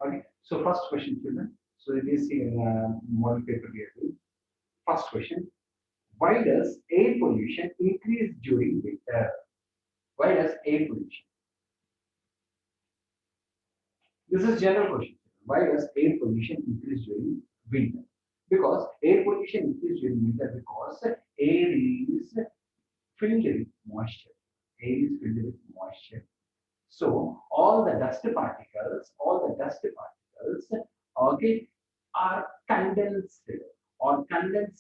Okay. So first question, children. So it is in model paper we are doing. First question: why does air pollution increase during winter? Why does air pollution? This is general question. Why does air pollution increase during winter? Because air pollution increases during winter because air is filled with moisture. Air is filled with moisture. So all the dust particles, okay, are condensed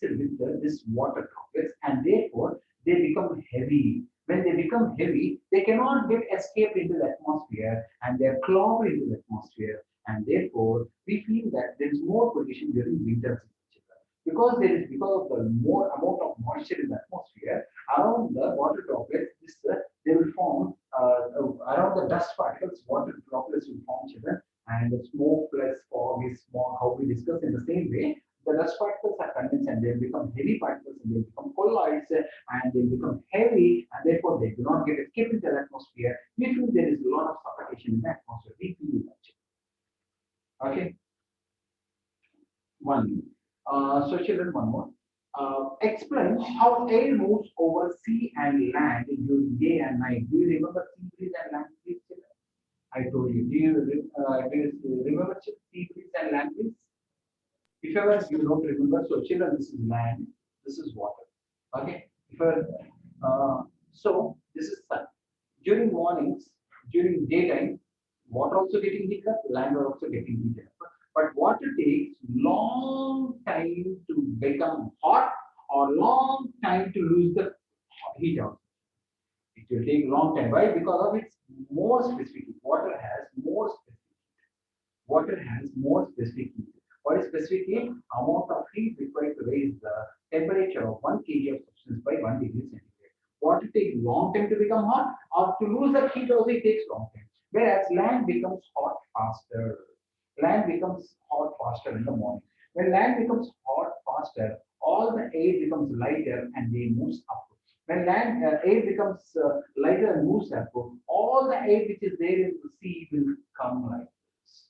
with this water droplets, and therefore they become heavy. When they become heavy, they cannot get escaped into the atmosphere, and they are clogged into the atmosphere, and therefore we feel that there is more pollution during winter season because because of the more amount of moisture in the atmosphere around the water droplets. They will form around the dust particles, water droplets will form, children, and the smoke plus fog is smog, how we discussed in the same way. The dust particles are condensed and they become heavy particles and they become colloids and they become heavy and therefore they do not get escape into the atmosphere. We feel there is a lot of suffocation in the atmosphere. We feel that. Okay, one minute. So children, one more. Explain how air moves over sea and land during day and night. Do you remember sea breeze and land breeze, children? I told you. Do you remember sea breeze and land breeze? If ever you don't remember, so children, this is land, this is water. Okay. If ever, this is sun. During mornings, during daytime, water also getting heated up, land are also getting heated up. But water takes long time to become hot or long time to lose the heat out. It will take long time. Why? Because of its more specific. Water has more specific. Water has more specific heat. What is specific heat? Amount of heat required to raise the temperature of 1 kg of substance by 1 degree centigrade. Water takes long time to become hot, or to lose that heat also it takes long time. Whereas land becomes hot faster. Land becomes hot faster in the morning. When land becomes hot faster, all the air becomes lighter and they moves up. When land air becomes lighter and moves up, all the air which is there in the sea will come like this.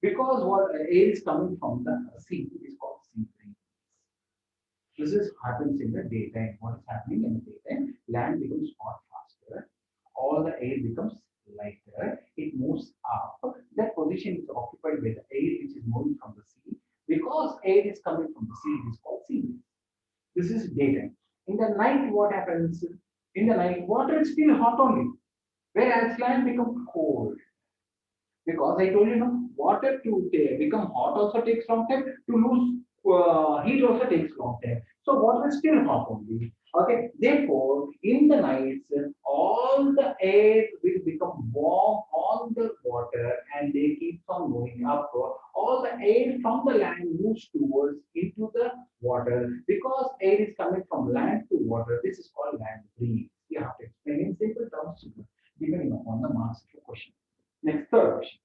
Because what air is coming from the sea, it is called sea breeze. This is happens in the daytime. What is happening in the daytime? Land becomes hot faster. All the air becomes lighter. It moves up. That position is occupied by the air which is moving from the sea. Because air is coming from the sea, it is called sea breeze. This is daytime. In the night, what happens? In the night, water is still hot only, whereas land becomes cold. Because I told you, no, water to become hot also takes long time. To lose heat also takes long time. So water is still hot only. Okay. Therefore, in the nights, all the air will become warm on the water, and they keep on moving up. All the air from the land moves towards into the water because air is coming from land to water. This is called land breeze. You have to explain in simple terms, depending upon the marks of your question. Next, third question.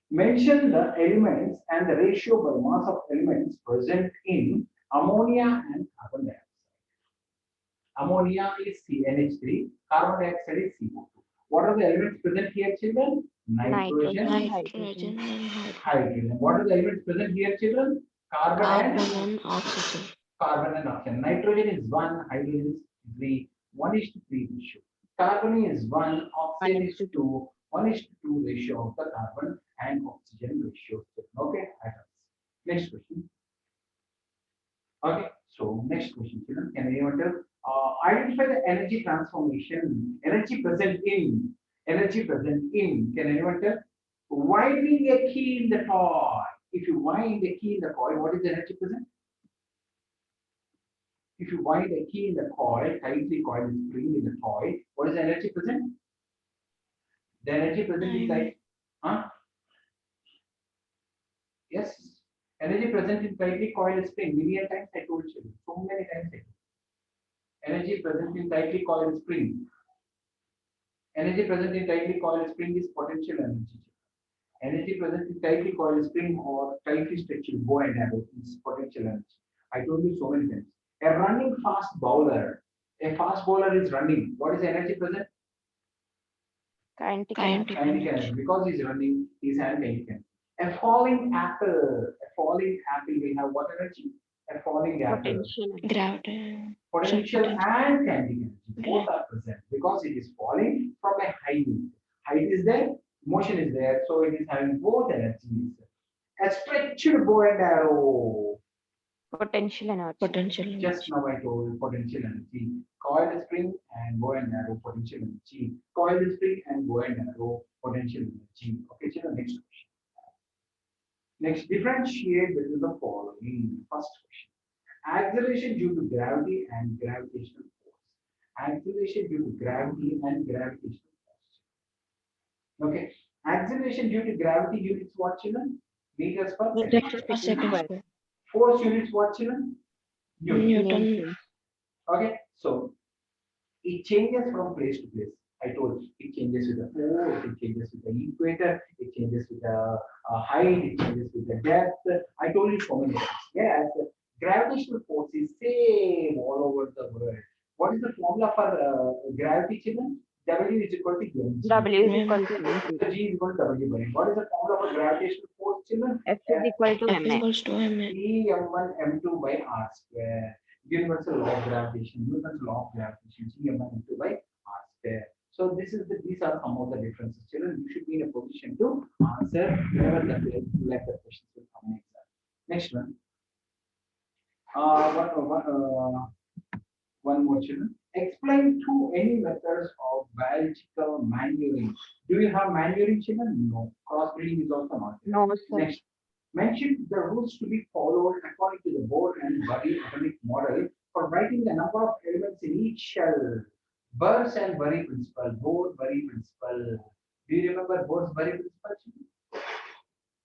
Mention the elements and the ratio by mass of elements present in ammonia and carbon dioxide. Ammonia is CnH3, carbon dioxide is CO2. What are the elements present here, children? Nitrogen, Nitrogen, Nitrogen and hydrogen. hydrogen. What are the elements present here, children? Carbon and Carbon and oxygen. oxygen. Nitrogen is 1, hydrogen is 3, 1 is to 3 ratio. Carbon is 1, oxygen is 2, 1 is to 2 ratio of the carbon and oxygen ratio. Okay, next question. Okay, so next question, children. Can anyone tell? Identify the energy transformation, energy present in. Can anyone tell? Winding a key in the toy. If you wind a key in the coil, what is the energy present? If you wind a key in the coil, tightly coiled spring in the toy, what is the energy present? The energy present is Time. like, huh? Yes, energy present in tightly coiled spring. Million times I told you. So many times I told you. Energy present in tightly coiled spring. Energy present in tightly coiled spring is potential energy. Energy present in tightly coiled spring or tightly stretched bow and arrow is potential energy. I told you so many times. A running fast bowler, a fast bowler is running. What is the energy present? Kinetic Kinetic energy. Kinetic energy. Because he's running, he's having kinetic energy. A falling apple. A falling apple will have what energy? A falling apple. Potential energy. gravity. Potential Potential. and kinetic energy. Both are present because it is falling from a height. Height is there, motion is there, so it is having both energies. A stretched bow and arrow. Potential energy. Potential. Just now I told potential energy. Coiled spring and bow and arrow potential energy. Coiled spring and bow and arrow potential energy. Okay, children, next question. Next, differentiate between the following. First question. Acceleration due to gravity and gravitational force. Acceleration due to gravity and gravitational force. Okay. Acceleration due to gravity units what, children? Meters per second. Meters per second Square. square. Force units what, children? Newton. Newton. Okay. So it changes from place to place. I told you, it changes with the force, it changes with the equator, it changes with the height, it changes with the depth. I told you so many times. Yes, gravitational force is same all over the world. What is the formula for gravity, children? W is equal to mg. W is equal to G is equal to W by M. What is the formula for gravitational force, children? F is equal to F ma. equals to m. E m1 m2 by r square. Universal law of gravitation, Newton's law of gravitation, G m1 m2 by r square. So these are some of the differences. Children, you should be in a position to answer whenever the questions will come next. Next one. One more, children. Explain two any methods of biological manuring. Do you have manuring, children? No. Crossbreeding is also not there. No, sir. Next. Mention the rules to be followed according to the Bohr and Bury atomic model for writing the number of elements in each shell. Bohr's and Bury principle. Bohr Bury principle. Do you remember Bohr's Bury principle?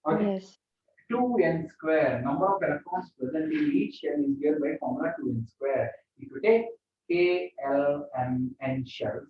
Okay. Yes. 2n square. Number of electrons present in each shell is given by formula 2n square. If you take K, L, M, N shells,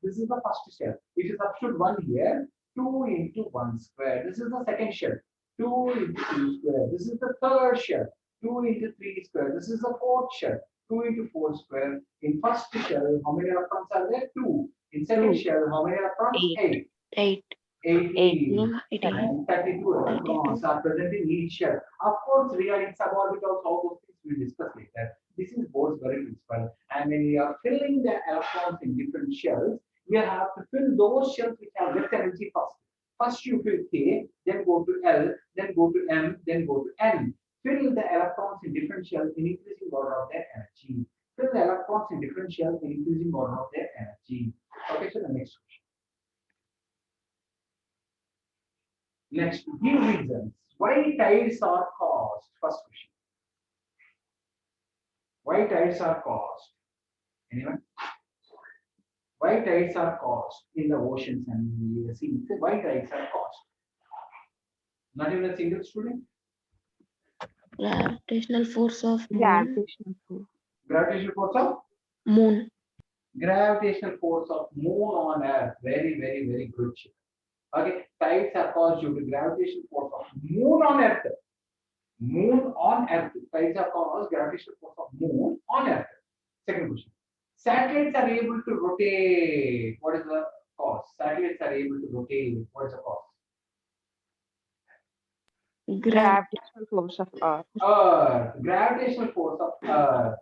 this is the first shell. If you substitute 1 here, 2 into 1 square. This is the second shell. 2 into 2 square. This is the third shell. 2 into 3 square. This is the fourth shell. 2 into 4 square. In first shell, how many electrons are there? 2. In second 2. shell, how many electrons? 8. 8. 18. 18. And 32 electrons are present in each shell. Of course, regarding suborbitals, all those things we'll discuss later. This is Bohr's Bury principle. And when you are filling the electrons in different shells, you have to fill those shells which have less energy first. First you fill K, then go to L, then go to M, then go to N. Fill the electrons in different shells in increasing order of their energy. Fill the electrons in different shells in increasing order of their energy. Okay, so the next question. Next, give reasons. Why tides are caused? First question. Why tides are caused? Anyone? Why tides are caused in the oceans and the seas? Why tides are caused? Not even a single student? Gravitational force of moon. Gravitational force. Gravitational force of? Moon. Gravitational force of moon on earth. Very, very, very good. Okay, tides are caused due to gravitational force of moon on earth. Moon on earth. Tides are caused gravitational force of moon on earth. Second question. Satellites are able to rotate. What is the cause? Satellites are able to rotate. What is the cause? Gravitational force of Earth. Earth. Gravitational force of Earth.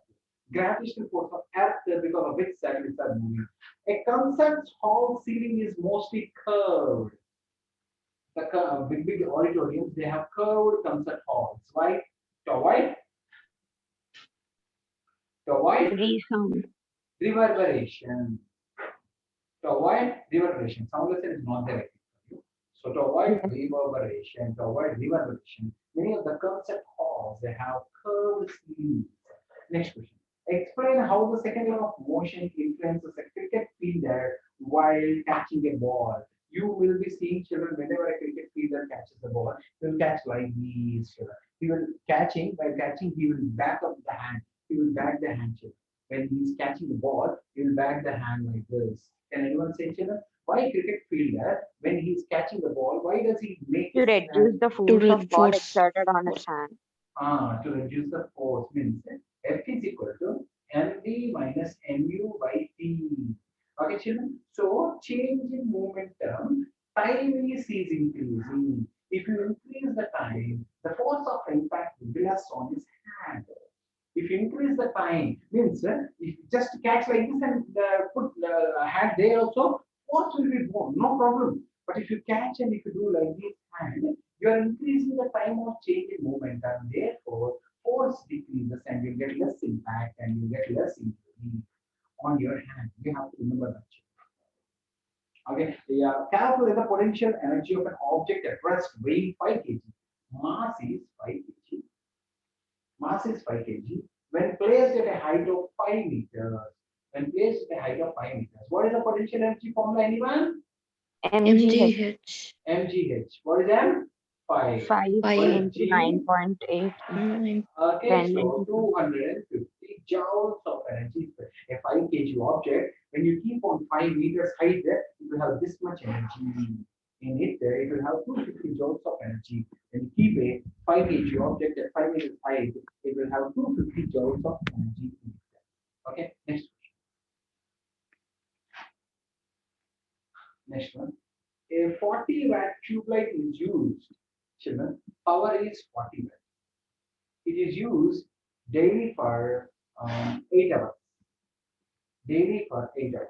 Gravitational force of Earth because of which satellites are moving. A concert hall ceiling is mostly curved. The big auditoriums, they have curved concert halls. Why? To avoid Resound. reverberation. To avoid reverberation. Sound lesson is not there. So to avoid reverberation, many of the concert halls they have curved ceilings. Next question. Explain how the second law of motion influences a cricket fielder while catching a ball. You will be seeing children whenever a cricket fielder catches the ball, he will catch like these. He will by catching, he will back up the hand. He will back the hand, children. When he is catching the ball, he will back the hand like this. Can anyone say, children? Why cricket fielder, when he is catching the ball, why does he make To his reduce hand? the force of ball force. exerted on his hand. To reduce the force means F is equal to mv minus mu by t. Okay, children. So change in momentum, time is increasing. If you increase the time, the force of impact will be less on his hand. If you increase the time, means if you just catch like this and put hand there also, force will be more, no problem. But if you catch and if you do like this hand, you are increasing the time of change in momentum. Therefore, force decreases and you get less impact and you get less injury on your hand. You have to remember that. Okay, yeah. Calculate the potential energy of an object at rest weighing 5 kg. Mass is 5 kg. Mass is 5 kg. When placed at a height of 5 meters, when placed at a height of 5 meters, what is the potential energy formula? Anyone? MGH MGH. MGH. What is M? 5. 5 What is 5 into G? 9.8 9 Okay, 10 so into 250 joules of energy. A 5 kg object, when you keep on 5 meters height, it will have this much energy in it. It will have 250 joules of energy. When you keep a 5 kg object at 5 meters height, it will have 250 joules of energy in it. Okay, next question. Next one. A 40 watt tube light is used. Children, power is 40 watt. It is used daily for 8 hours. Daily for 8 hours.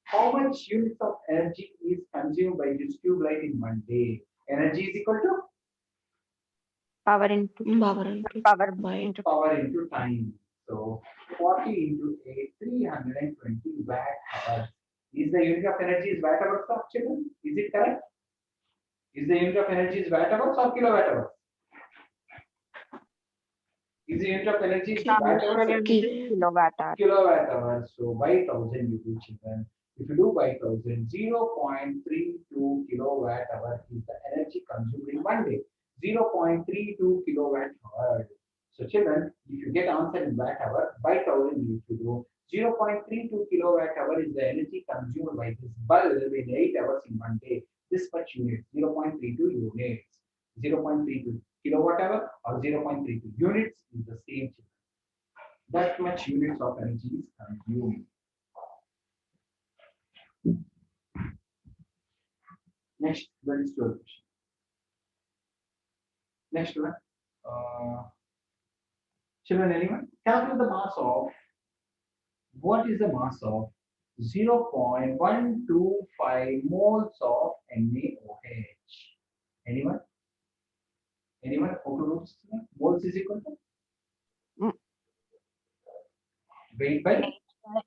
How much units of energy is consumed by this tube light in one day? Energy is equal to power into power into power by into power into time. So 40 into 8, 320 watt hours. Is the unit of energy is watt hours of children? Is it correct? Is the unit of energy is watt hours or kilowatt hours? Is the unit of energy is watt conventional hours? unit is kilowatt hour. Kilowatt hours. So by 1000 you do children. If you do by 1000, 0.32 kilowatt hour is the energy consumed in one day. 0.32 kilowatt hour. So children, if you get answer in watt hour, by 1000 you should do 0.32 kilowatt hour is the energy consumed by this bulb in 8 hours in one day. This much unit, 0.32 units. 0.32 kilowatt hour or 0.32 units is the same. That much units of energy is consumed. Next, that is 12 question. Next one. Children, anyone? Calculate the mass of, what is the mass of 0.125 moles of NaOH? Anyone? Anyone? How to do this? Moles is equal to Mm. weight by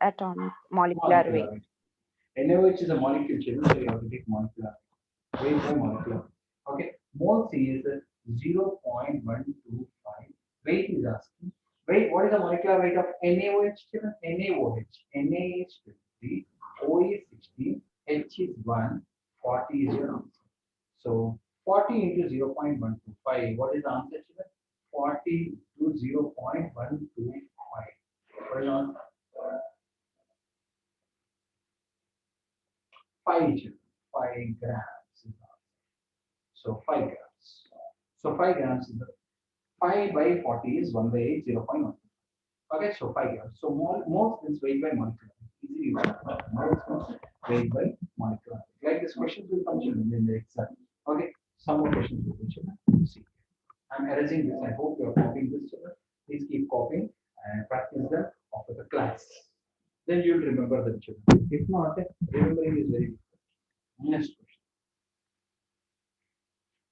Atomic molecular molecular weight. weight. NaOH is a molecule, children, so you have to take molecular weight by molecular. Okay, moles is 0.125. Weight is asking. Weight, what is the molecular weight of NaOH? NaOH. Na is 50, O is 16, H is 1, 40 is your answer. So 40 into 0.125. What is the answer, children? 40 to 0.125. What is the answer? 5 grams is the answer. So 5 grams. So 5 grams is the 5 by 40 is 1 by 8, 0.1. Okay, so 5 grams. So moles means weight by molecular. Easily you can moles means weight by molecular. Like this questions will come in the exam. Okay, some more questions will come. See, I'm erasing this. I hope you are copying this. Please keep copying and practice them after the class. Then you'll remember the children. If not, remembering is very difficult. Next question.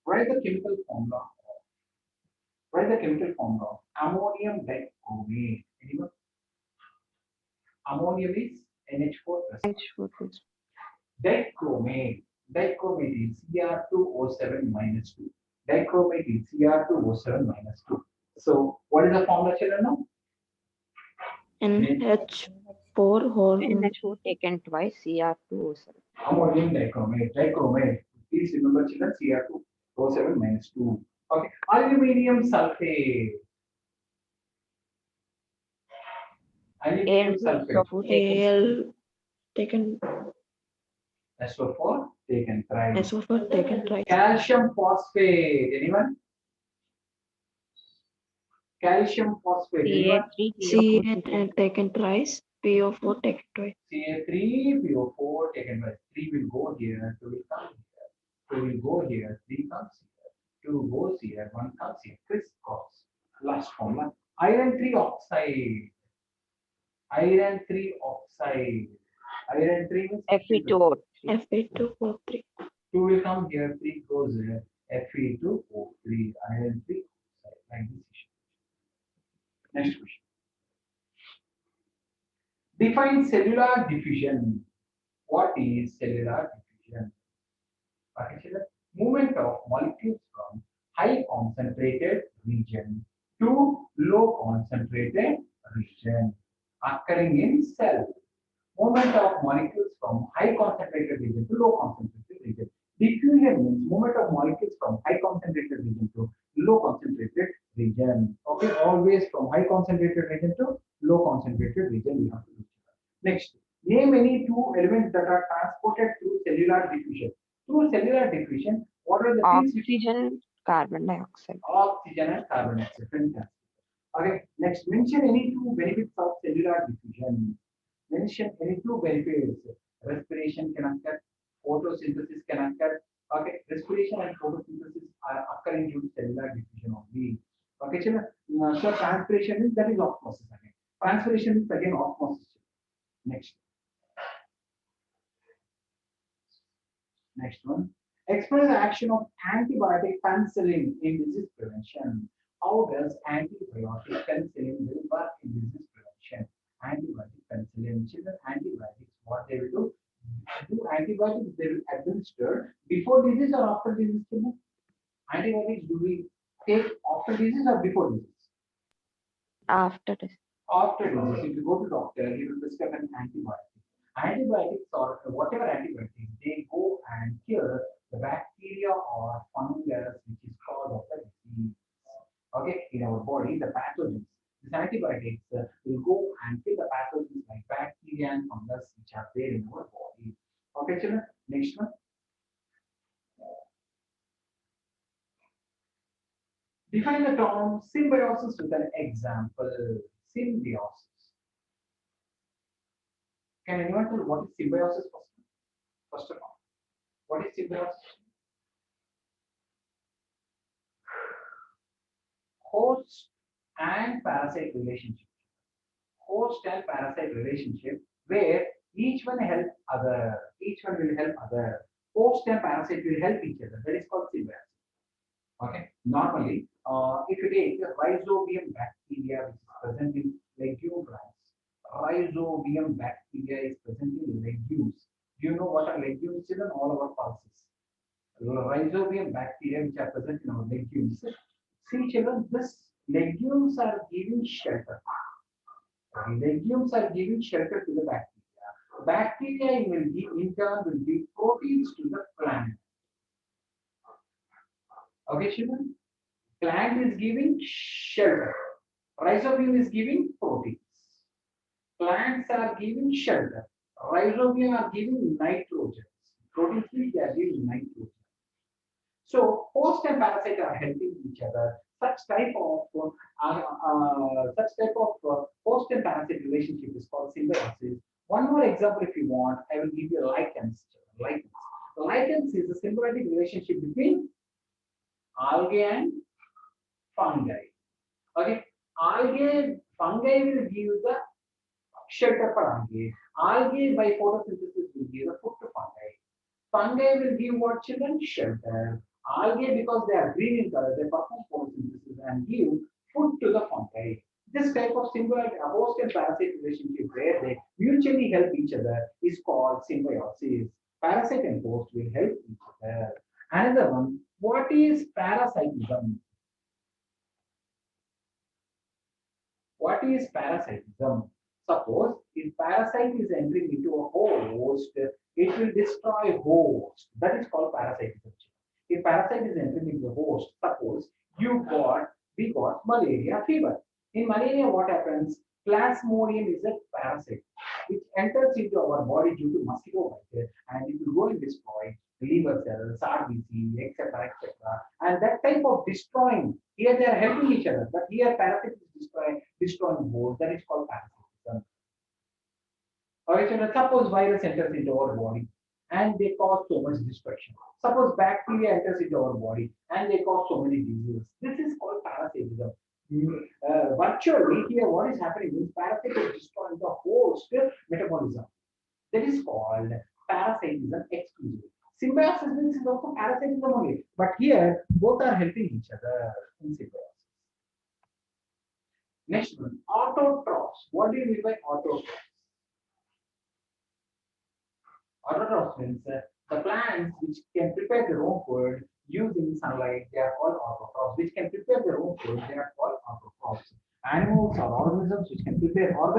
Write the chemical formula. Write the chemical formula of ammonium dichromate. Anyone? Ammonium is NH4 plus. H4 Dichromate. Dichromate is Cr2O7 minus 2. Dichromate is Cr2O7 minus 2. So what is the formula, children? Now? NH4 whole NH4 taken twice, Cr2O7. Ammonium dichromate. Dichromate. Please remember, children, Cr2O7 minus 2. Okay. Aluminium sulfate. Aluminium sulfate. SO4 taken Al taken SO4 taken thrice. SO4 taken twice. Calcium phosphate. Anyone? Calcium phosphate. Anyone? Ca3 CO4 CN taken twice. PO4 taken twice. Ca3, PO4 taken by 3 will go here, 2 will come here, 2 will go here, 3 comes here, 2 goes here, 1 comes here, crisscross. Last formula, iron 3 oxide, iron 3 oxide, iron 3 means Fe2O3. Fe2O3. 2 will come here, 3 goes here, Fe2O3, iron 3 oxide, like this. Next question. Define cellular diffusion. What is cellular diffusion? Particular movement of molecules from high concentrated region to low concentrated region occurring in cell. Movement of molecules from high concentrated region to low concentrated region. Diffusion means movement of molecules from high concentrated region to low concentrated region. Okay, always from high concentrated region to low concentrated region we have to do. Next, name any two elements that are transported through cellular diffusion. Through cellular diffusion, what are the things which Oxygen, carbon dioxide. oxygen and carbon dioxide? Fantastic. Okay, next, mention any two benefits of cellular diffusion. Mention any two benefits. Respiration can occur, photosynthesis can occur. Okay, respiration and photosynthesis are occurring due to cellular diffusion only. Okay, so transpiration is that is osmosis again. Transpiration is again osmosis. Next. Next one. Explain the action of antibiotic penicillin in disease prevention. How does antibiotic penicillin will work in disease prevention? Antibiotic penicillin, children, antibiotics, what they will do? Do antibiotics they will administer before disease or after disease? Children? Antibiotics do we take after disease or before disease? After this. After disease, if you go to doctor, he will prescribe an antibiotic. Antibiotics or whatever antibiotics, they go and kill the bacteria or fungus which is cause of the disease. Okay, in our body, the pathogens. These antibiotics will go and kill the pathogens like bacteria and fungus which are there in our body. Okay, children. Next one. Define the term symbiosis with an example. Symbiosis. Can anyone tell what is symbiosis first? First of all, what is symbiosis? Host and parasite relationship. Host and parasite relationship where each one help other. Each one will help other. Host and parasite will help each other. That is called symbiosis. Okay. Normally, if you take the rhizobium bacteria which is present in legume rice, rhizobium bacteria is present in legumes. Do you know what are legumes? Children, all our pulses. Rhizobium bacteria which are present in our legumes. See, children, this legumes are giving shelter. Legumes are giving shelter to the bacteria. Bacteria will give, in turn, will give proteins to the plant. Okay, children? Plant is giving shelter. Rhizobium is giving proteins. Plants are giving shelter. Rhizobium are giving nitrogen. Proteins they are giving nitrogen. So host and parasite are helping each other. Such type of host and parasite relationship is called symbiosis. One more example, if you want, I will give you lichens. Lichens. Lichens is a symbiotic relationship between algae and fungi. Okay, algae, fungi will give the shelter for algae. Algae by photosynthesis will give the food to fungi. Fungi will give what, children? Shelter. Algae, because they are green in color, they perform photosynthesis and give food to the fungi. This type of symbiotic host and parasite relationship where they mutually help each other is called symbiosis. Parasite and host will help each other. Another one, what is parasitism? What is parasitism? Suppose if parasite is entering into a host, it will destroy host. That is called parasitism. If parasite is entering into the host, suppose we got malaria fever. In malaria, what happens? Plasmodium is a parasite which enters into our body due to mosquito bite, and it will go and destroy liver cells, RBC, etc., etc. And that type of destroying, here they are helping each other, but here parasite is destroying both. That is called parasitism. Okay, so now suppose virus enters into our body and they cause so much destruction. Suppose bacteria enters into our body and they cause so many diseases. This is called parasitism. Virtually here, what is happening is parasite is destroying the host metabolism. That is called parasitism exclusively. Symbiosis means is also parasitism only, but here both are helping each other in symbiosis. Next one, autotrophs. What do you mean by autotrophs? Autotrophs means the plants which can prepare their own food using sunlight, they are called autotrophs. Which can prepare their own food, they are called autotrophs. Animals or organisms which can prepare their own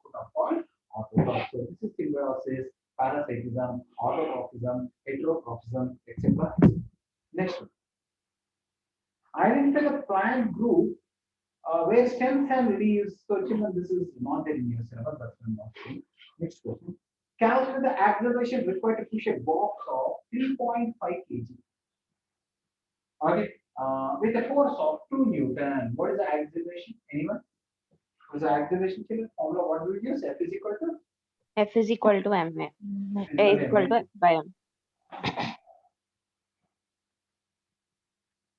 food are called autotrophs. So this is symbiosis, parasitism, autotrophism, heterotrophism, etc. Next one. Identify the plant group where stems and leaves. So children, this is not there in your syllabus, that's not thing. Next question. Calculate the acceleration required to push a box of 3.5 kg. Okay, with a force of 2 Newton. What is the acceleration? Anyone? What is the acceleration? Children, formula what do we use? F is equal to F is equal to ma. A is equal to F by M.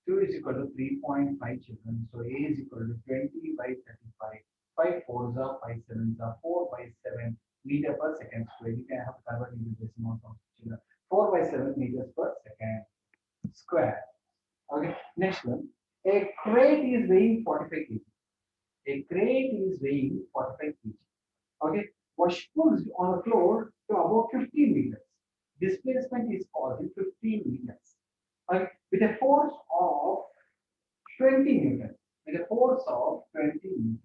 2 is equal to 3.5 children. So A is equal to 20 by 35. 5 fours are 5 sevens are 4 by 7 meter per second square. You can have to convert into decimal terms, children. 4 by 7 meters per second square. Okay, next one. A crate is weighing 45 kg. A crate is weighing 45 kg. Okay, was pushed on the floor to about 15 meters. Displacement is causing 15 meters. Okay, with a force of 20 newton. With a force of 20 newton.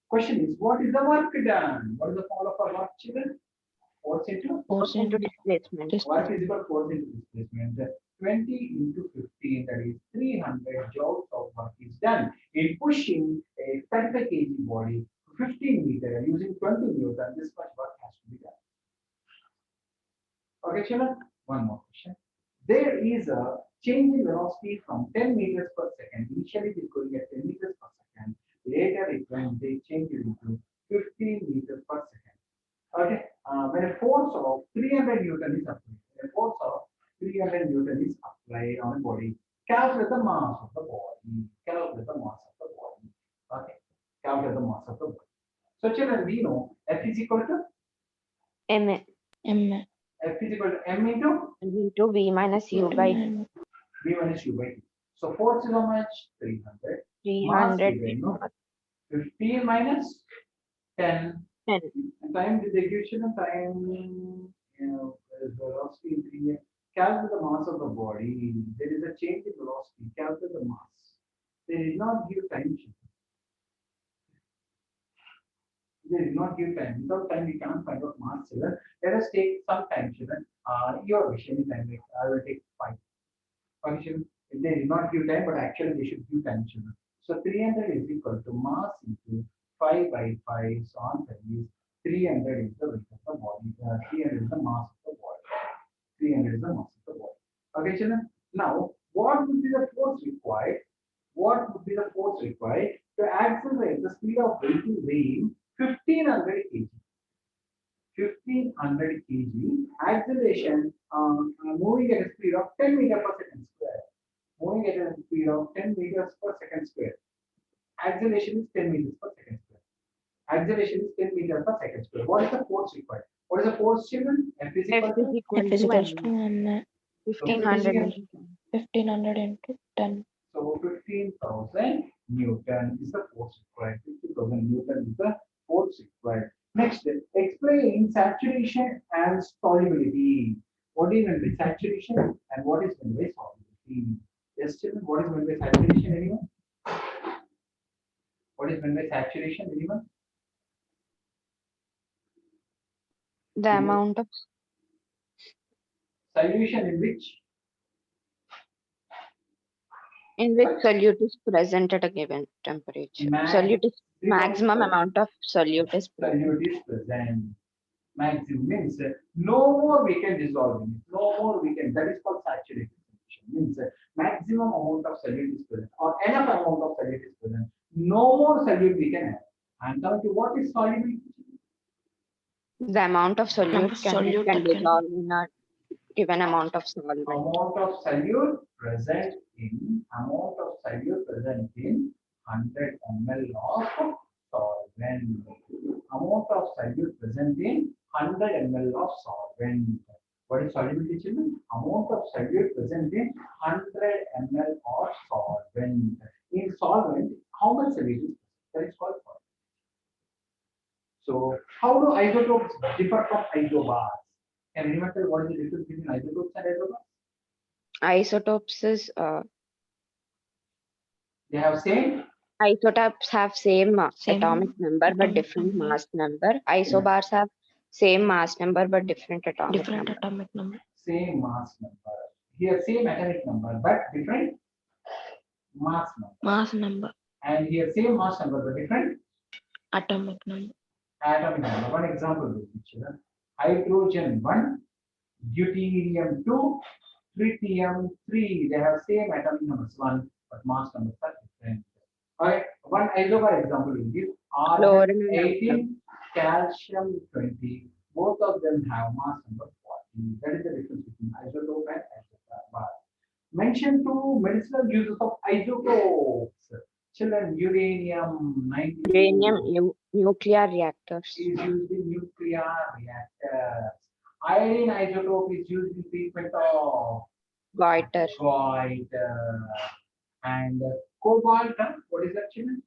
Question is, what is the work done? What is the formula for work, children? Force into Force into displacement. work is equal to force into displacement. 20 into 15, that is 300 joules of work is done in pushing a 35 kg body to 15 meter using 20 newton. This much work has to be done. Okay, children, one more question. There is a change in velocity from 10 meters per second. Initially, it is going at 10 meters per second. Later, they change it into 15 meters per second. Okay, when a force of 300 Newton is applied, when a force of 300 Newton is applied on a body, calculate the mass of the body. Calculate the mass of the body. Okay, calculate the mass of the body. So, children, we know F is equal to M M. F is equal to M into V minus U by V minus U by T. So, force is how much? 300. Mass 300 given, no? 15 minus 10. 10. And time with execution and time, velocity increase. Calculate the mass of the body. There is a change in velocity. Calculate the mass. They did not give time. They did not give time. Without time, we can't find out mass. Children. Let us take some time, children. Your wish, any time. I will take 5. Okay, children. If they did not give time, but actually they should give time, children. So 300 is equal to mass into 5 by 5. So answer is 300 is the weight of the body. 300 is the mass of the body. 300 is the mass of the body. Okay, children. Now, what would be the force required? What would be the force required to accelerate the speed of vehicle weighing 1500 kg? 1500 kg acceleration moving at a speed of 10 meters per second square. Moving at a speed of 10 meters per second square. Acceleration is 10 meters per second square. Acceleration is 10 meters per second square. What is the force required? What is the force, children? F is equal F is to equal F is to equal to M. 1. 1500 1500 into 10. So 15,000 Newton is the force required. 50,000 Newton is the force required. Next, explain saturation and solubility. What is meant by saturation and what is meant by solubility? Yes, children, what is meant by saturation, anyone? What is meant by saturation, anyone? The amount of Solution in which? solute is present at a given temperature. Solute is maximum amount of solute is present. Solute is present. Maximum means no more we can dissolve in it. No more we can. That is called saturated solution. Means maximum amount of solute is present or enough amount of solute is present. No more solute we can have. And coming to what is solubility? The amount of Number solute can be solute that can dissolved in a given amount of solvent. Amount of solute present in 100 ml of solvent. Amount of solute present in 100 ml of solvent. What is solubility, children? Amount of solute present in 100 ml of solvent. In solvent, how much solute is present? That is called solvent. So, how do isotopes differ from isobars? Can anyone tell what is the difference between isotopes and isobars? Isotopes is They have same. isotopes have same Same atomic number but atomic different number. mass number. Isobars have same mass number but different atomic Different number. atomic number. Same mass number. Here, same atomic number, but different mass number. Mass number. And here, same mass number, but different Atomic number. atomic number. One example will be children. Hydrogen 1, deuterium 2, tritium 3. They have same atomic numbers 1, but mass numbers are different. Okay, one isobar example will give argon Fluorine and 18, calcium 20. Both of them have mass number 40. That is the difference between isotope and isobar. Mention two medicinal uses of isotopes. Children, uranium 92 uranium nuclear reactors. is used in nuclear reactors. Iron isotope is used in treatment of Goiter. goiter. And cobalt, what is that, children?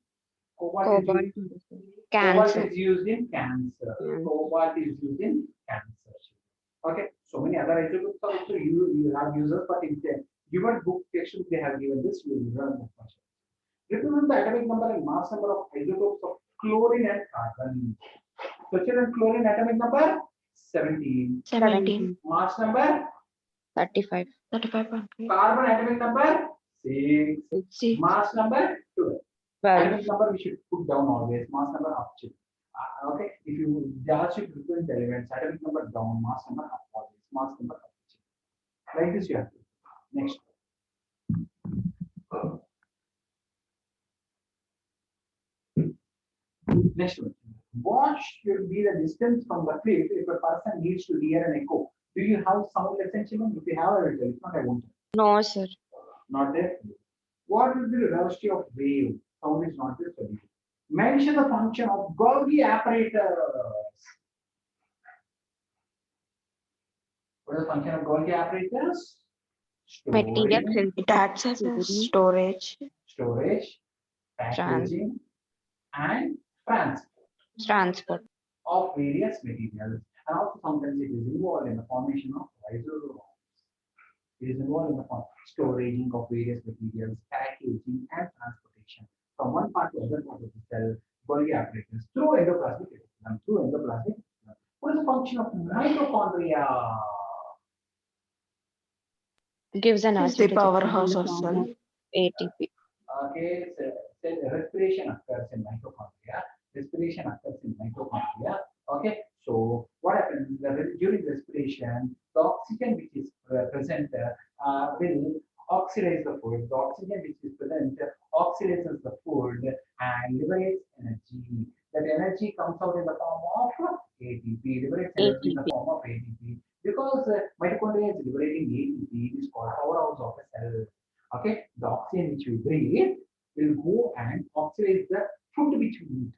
Cobalt Cobalt. is used, Cancer. cobalt is used in cancer. Cobalt is used in cancer. Okay, so many other isotopes are also you have users, but in the given book textbook they have given this, we will learn that much. Represent the atomic number and mass number of isotopes of chlorine and carbon. So children, chlorine atomic number 17. 17. Mass number 35. 35.3. carbon atomic number 6. 6. Mass number 12. 12. Atomic number we should put down always. Mass number up. Okay, if you just represent elements, atomic number down, mass number up always. Mass number up. Like this you have to. Next. Next one. What should be the distance from the cliff if a person needs to hear an echo? Do you have sound lesson, children? If you have, I will tell. If not, I won't. No, sir. Not there. What will be the velocity of wave? Sound is not the solution. Mention the function of Golgi apparatus. What is the function of Golgi apparatus? Material Storing, It acts as a storage. storage, packaging, and transport. of various materials. And also sometimes it is involved in the formation of isotops. It is involved in the storaging of various materials, packaging, and transportation from one part to other part of the cell, Golgi apparatus, through endoplasmic reticulum. What is the function of mitochondria? Gives an Is the energy powerhouse of cell. ATP. Okay, so respiration occurs in mitochondria. Okay, so what happens during respiration? The oxygen which is present will oxidize the food. The oxygen which is present oxidizes the food and liberates energy. That energy comes out in the form of ATP. Liberates energy in the form of ATP. Because mitochondria is liberating ATP, it is called powerhouse of a cell. Okay, the oxygen which we breathe will go and oxidize the food which we eat.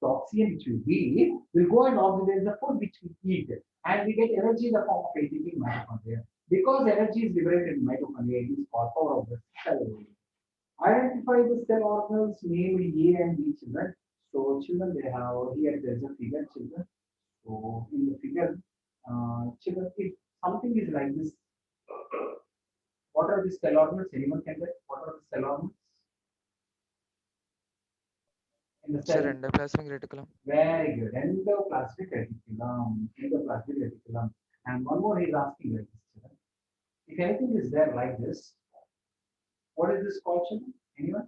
The oxygen which we breathe will go and oxidize the food which we eat, and we get energy in the form of ATP in mitochondria. Because energy is liberated in mitochondria, it is called power of the cell. Identify the cell organs, namely A and B, children. So children, they have here there's a figure, children. So in the figure, children, if something is like this, what are the cell organs? Anyone can get? What are the cell organs? In the cell. Sir, endoplasmic reticulum. Very good. Endoplasmic reticulum. Endoplasmic reticulum. And one more he's asking like this, children. If anything is there like this, what is this called, children? Anyone?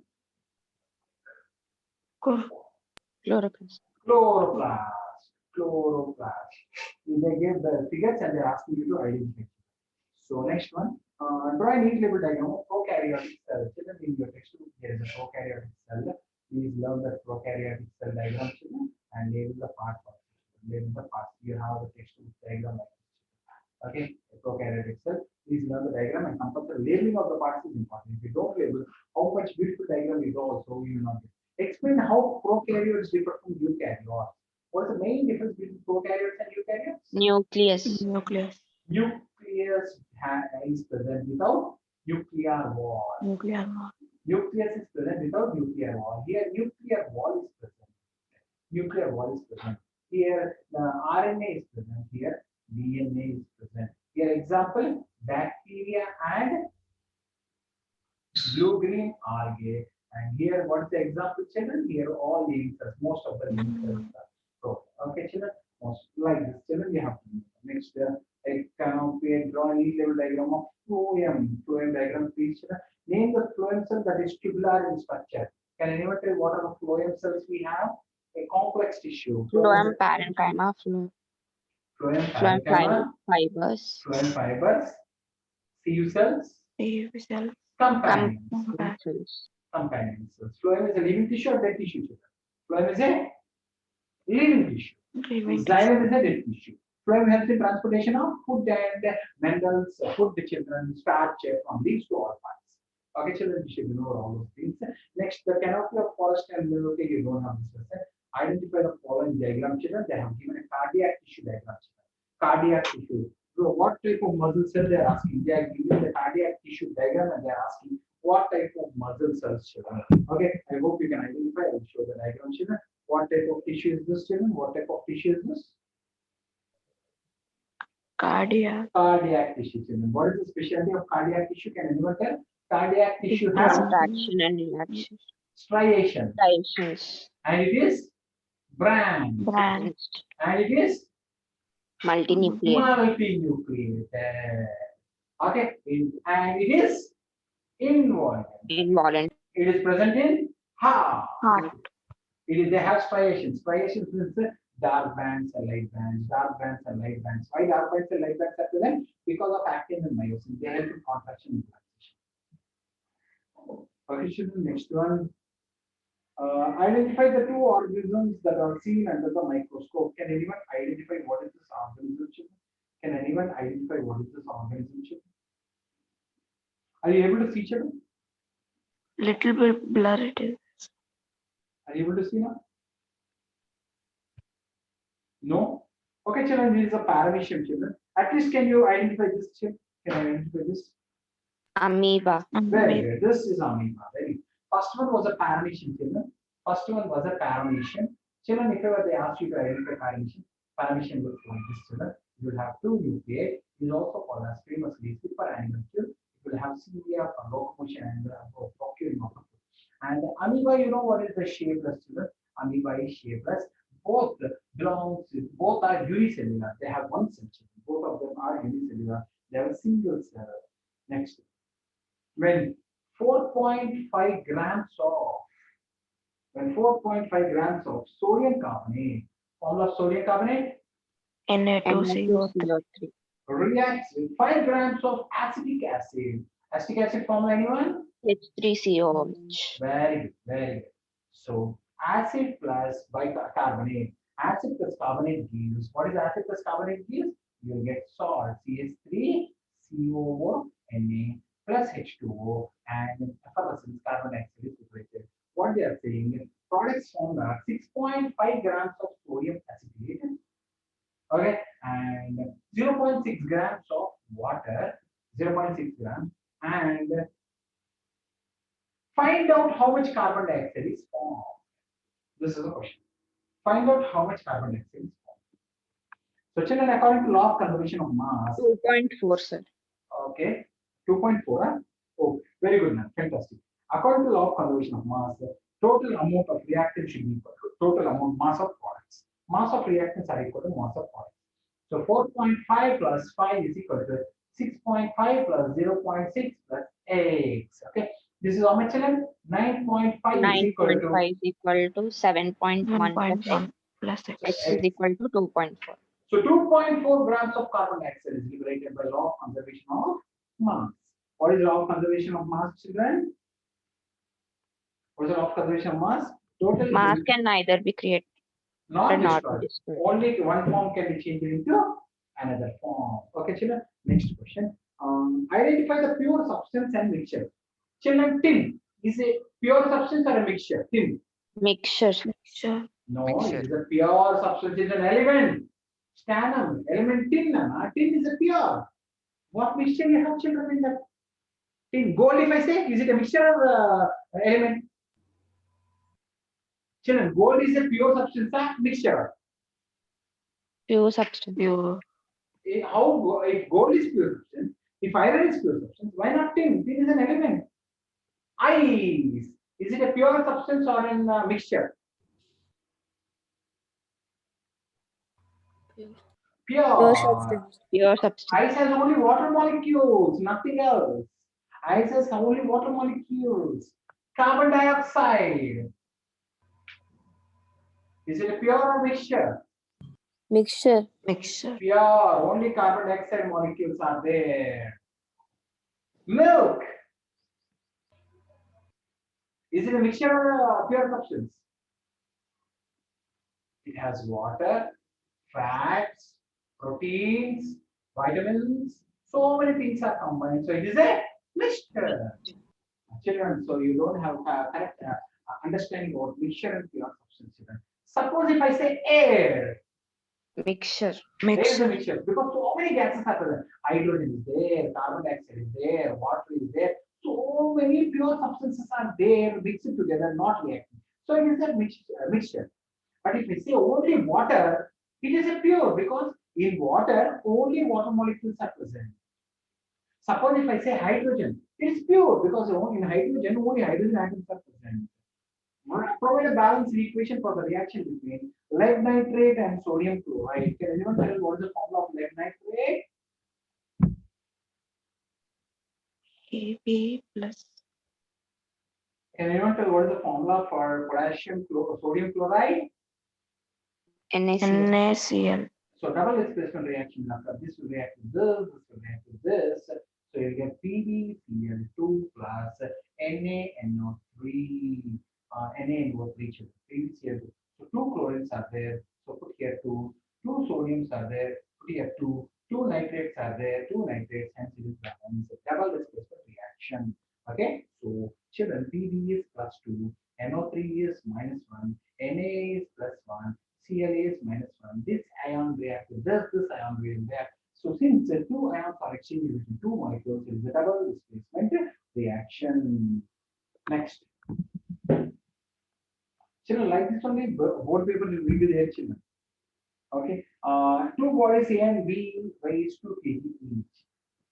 Chloroplast. Chloroplast. Chloroplast. They give the figures and they're asking you to identify. So next one. Draw a neat label diagram of prokaryotic cell. Children, in your textbook, there is a prokaryotic cell. Please learn the prokaryotic cell diagram, children, and label the parts. Label the parts. You labeling of the parts is important. If you don't label how much beautiful diagram you draw, so you will not get. Explain how prokaryotes differ from eukaryotes. What is the main difference between prokaryotes and eukaryotes? Nucleus. Nucleus. Nucleus is present without nuclear wall. Nuclear wall. Nucleus is present without nuclear wall. Here, nuclear wall is present. Nuclear wall is present. Here, the RNA is present. Here, DNA is present. Here, example, bacteria and blue-green algae. And here, what's the example, children? Here, all living cells, most of the living cells are. So, okay, children, most like this, children, you have to do. Next, I can draw a level diagram of phloem diagram, please. Children. Name the phloem cell that is tubular in structure. Can anyone tell what are the phloem cells we have? A complex tissue. Phloem parenchyma. Phloem Phloem parenchyma, fibers. phloem fibers, sieve cells, Cells. companions. Cells. Companions. Phloem is a living tissue or dead tissue? Children? Phloem is a living tissue. Xylem is a dead tissue. Phloem helps in transportation of food and minerals, food the children, starch from leaves to all parts. Okay, children, you should know all those things. Next, the canopy of forest and okay, you don't have this lesson. Identify the following diagram, children. They have given a cardiac tissue diagram. Cardiac tissue. So, what type of muscle cell they are asking? They are giving the cardiac tissue diagram and they are asking what type of muscle cells, children. Okay, I hope you can identify. I will show the diagram, children. What type of tissue is this, children? What type of tissue is this? Cardiac. Cardiac tissue, children. What is the specialty of cardiac tissue? Can anyone tell? Cardiac tissue has Contraction and relaxation. striation, Striations. and it is branched, Branched. and it is Multinucleate. multinucleated. Okay, and it is involuntary. Involuntary. It is present in heart. Heart. They have striations. Striations means dark bands and light bands, dark bands and light bands. Why dark bands and light bands are present? Because of actin and myosin. They help in contraction and relaxation. Okay, children, next one. Identify the two organisms that are seen under the microscope. Can anyone identify what is this organism, children? Can anyone identify what is this organism, children? Are you able to see, children? Little bit blur it is. Are you able to see now? No? Okay, children, this is a paramecium, children. At least can you identify this, children? Can I identify this? Amoeba. Very good. This is amoeba. Very good. First one was a paramecium, children. First one was a paramecium. Children, if ever they ask you to identify paramecium looks like this, children. You will have two nuclei. It is also called as famously super animal. It will have cilia for locomotion and procuring of food. And amoeba, you know what is the shapeless, children? Amoeba is shapeless. Both are unicellular. They have one cell. Both of them are unicellular. They have a single cell. Next, when 4.5 grams of sodium carbonate, formula of sodium carbonate, Na2CO3. reacts with 5 grams of acetic acid. Acetic acid formula, anyone? H3COH. Very good, very good. So acid plus bicarbonate. Acid plus carbonate gives. What is acid plus carbonate gives? You will get salt, CH3, COO, Na plus H2O, and effervescence carbon dioxide is separated. What they are saying, products formed are 6.5 grams of sodium acetate, okay, and 0.6 grams of water, 0.6 grams, and find out how much carbon dioxide is formed. This is a question. Find out how much carbon dioxide is formed. So, children, according to law of conservation of mass, 2.4, sir. okay, 2.4. Huh? Oh, very good, man. Fantastic. According to law of conservation of mass, total amount of reactants should be equal to total amount mass of products. Mass of reactants are equal to mass of products. So 4.5 plus 5 is equal to 6.5 plus 0.6 plus x. Okay. This is how much, children? 9.5 is equal to 9.5 is equal to 7.1 plus x. 1.1 plus X X. is equal to 2.4. So 2.4 grams of carbon dioxide is liberated by law of conservation of mass. What is law of conservation of mass, children? What is the law of conservation of mass? Total Mass can neither be created not nor destroyed. destroyed. Only one form can be changed into another form. Okay, children. Next question. Identify the pure substance and mixture. Children, tin is a pure substance or a mixture? Tin. Mixture. Mixture. No, Mixture. it is a pure substance. It is an element. Stannum, element tin. Tin is a pure. What mixture you have, children, in that tin? Gold, if I say, is it a mixture or element? Children, gold is a pure substance or mixture? Pure substance. Pure. How if gold is pure substance, if iron is pure substance, why not tin? Tin is an element. Ice, is it a pure substance or a mixture? Pure Pure. substance. Pure substance. Ice has only water molecules, nothing else. Ice has only water molecules. Carbon dioxide, is it a pure or mixture? Mixture. Mixture. Pure, only carbon dioxide molecules are there. Milk, is it a mixture or a pure substance? It has water, fats, proteins, vitamins, so many things are combined. So it is a mixture. Children, so you don't have correct understanding about mixture and pure substance. Children. Suppose if I say air, Mixture. there is a Mixture. mixture because so many gases are present. Hydrogen is there, carbon dioxide is there, water is there. So many pure substances are there mixed together, not reacting. So it is a mixture. But if we say only water, it is a pure because in water only water molecules are present. Suppose if I say hydrogen, it is pure because in hydrogen only hydrogen atoms are present. Provide a balanced equation for the reaction between lead nitrate and sodium chloride. Can anyone tell what is the formula of lead nitrate? AB plus Can anyone tell what is the formula for sodium chloride? NaCl. NaCl. So double displacement reaction. After this will react with this will react with this. So you get PbCl2 plus NaNO3, NaNO3, PbCl2. So two chlorines are there. So put here two sodiums are there. Put here two nitrates are there. Two nitrates, hence it is balanced. Double displacement reaction. Okay. So children, Pb is plus 2, NO3 is minus 1, Na is plus 1. Cl is minus 1. This ion reacts with this ion will react. So since the two ions are exchanging between two molecules, it is a double displacement reaction. Next. Children, like this only board paper will be there, children. Okay. Two bodies A and B weighs 2 kg each.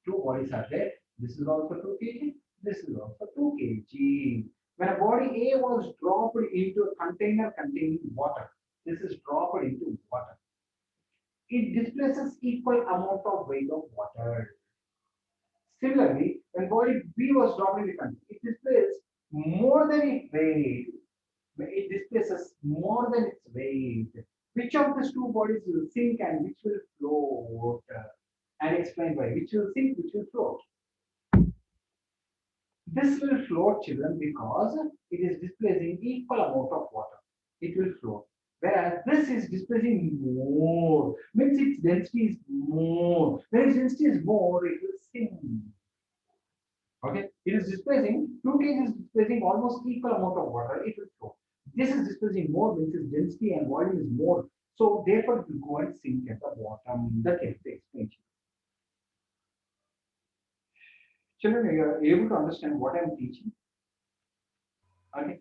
Two bodies are there. This is also 2 kg. This is also 2 kg. When a body A was dropped into a container containing water, this is dropped into water. It displaces equal amount of weight of water. Similarly, when body B was dropped in the container, it displaces more than its weight. It displaces more than its weight. Which of these two bodies will sink and which will float? And explain why. Which will sink, which will float. This will float, children, because it is displacing equal amount of water. It will float. Whereas this is displacing more, means its density is more. When its density is more, it will sink. Okay, it is displacing 2 kg is displacing almost equal amount of water. It will float. This is displacing more, means its density and volume is more. So therefore, it will go and sink at the bottom. That is the explanation. Children, you are able to understand what I am teaching. Okay.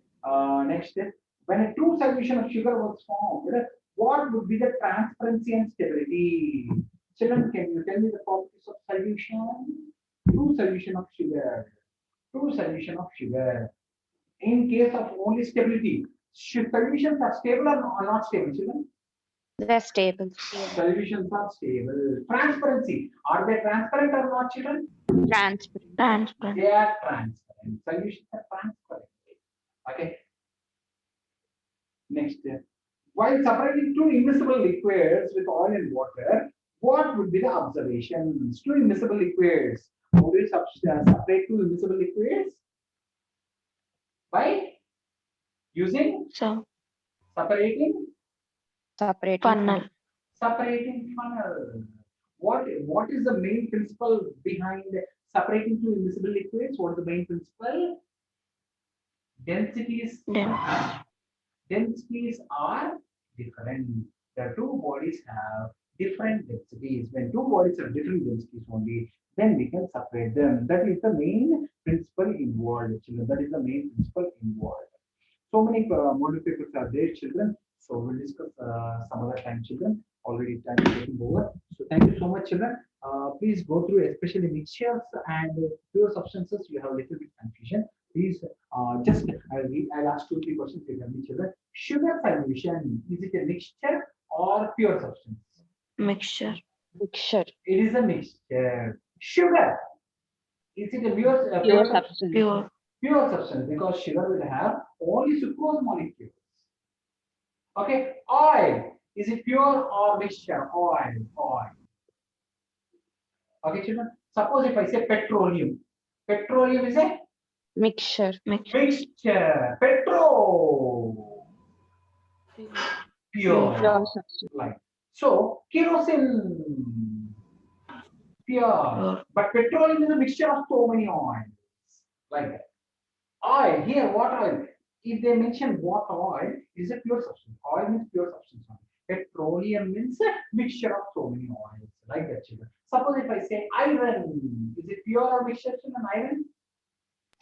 Next step. When a true solution of sugar was formed, what would be the transparency and stability? Children, can you tell me the properties of solution? True solution of sugar. True solution of sugar. In case of only stability, solutions are stable or not stable, children? They're stable. Solutions are stable. Transparency. Are they transparent or not, children? Transparent. Transparent. They are transparent. Solutions are transparent. Okay. Next. While separating two immiscible liquids with oil and water, what would be the observations? Two immiscible liquids. How do you separate two immiscible liquids? By using So separating Separating. funnel. separating funnel. What is the main principle behind separating two immiscible liquids? What is the main principle? Densities. Densities are different. The two bodies have different densities. When two bodies have different densities only, then we can separate them. That is the main principle involved, children. That is the main principle involved. So many model papers are there, children. So we'll discuss some other time, children. Already time is getting over. So thank you so much, children. Please go through, especially mixtures and pure substances. You have a little bit confusion. Please just I'll ask 2-3 questions. You can children. Sugar solution, is it a mixture or pure substance? Mixture. Mixture. It is a mixture. Sugar, is it a pure, Pure substance. Pure. Substance, because sugar will have only sucrose molecules. Okay, oil, is it pure or mixture? Oil. Okay, children. Suppose if I say petroleum is a Mixture. mixture. Petrol, pure. Pure substance. Like so, kerosene, pure. But petroleum is a mixture of so many oils. Like that. Oil, here, what oil? If they mention what oil, is a pure substance. Oil means pure substance. Petroleum means a mixture of so many oils. Like that, children. Suppose if I say iron, is it pure or mixture, children? Iron?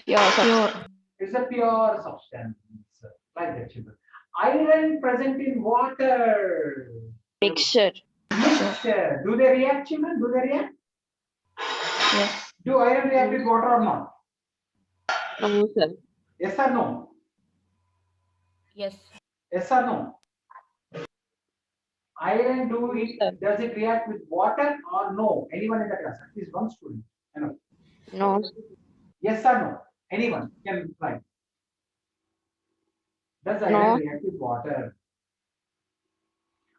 Pure. It's a pure substance. Like that, children. Iron present in water. Mixture. Mixture. Do they react, children? Do they react? Yes. Do iron react with water or not? No, sir. Yes or no? Yes. Yes or no? Iron Sir. does it react with water or no? Anyone in the class? At least one student. No. Yes or no? Anyone can reply. Does iron No. react with water?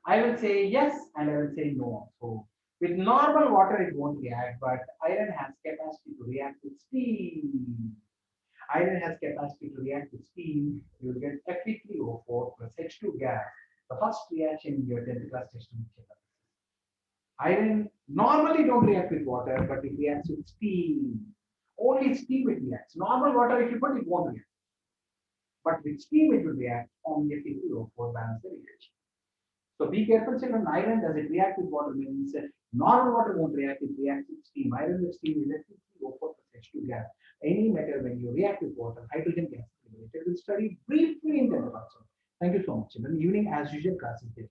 I will say yes and I will say no. So with normal water it won't react, but iron has capacity to react with steam. Iron has capacity to react with steam. You will get Fe3O4 plus H2 gas. The first reaction in your 10th class textbook. Iron normally don't react with water, but it reacts with steam. Only steam it reacts. Normal water, if you put it, won't react. But with steam, it will react. Only Fe3O4 balance the reaction. So be careful, children. Iron, does it react with water? Means normal water won't react. It reacts with steam. Iron with steam is Fe3O4 plus H2 gas. Any metal, when you react with water, hydrogen gas. We'll study briefly in the also. Thank you so much, children. Evening, as usual, class is there.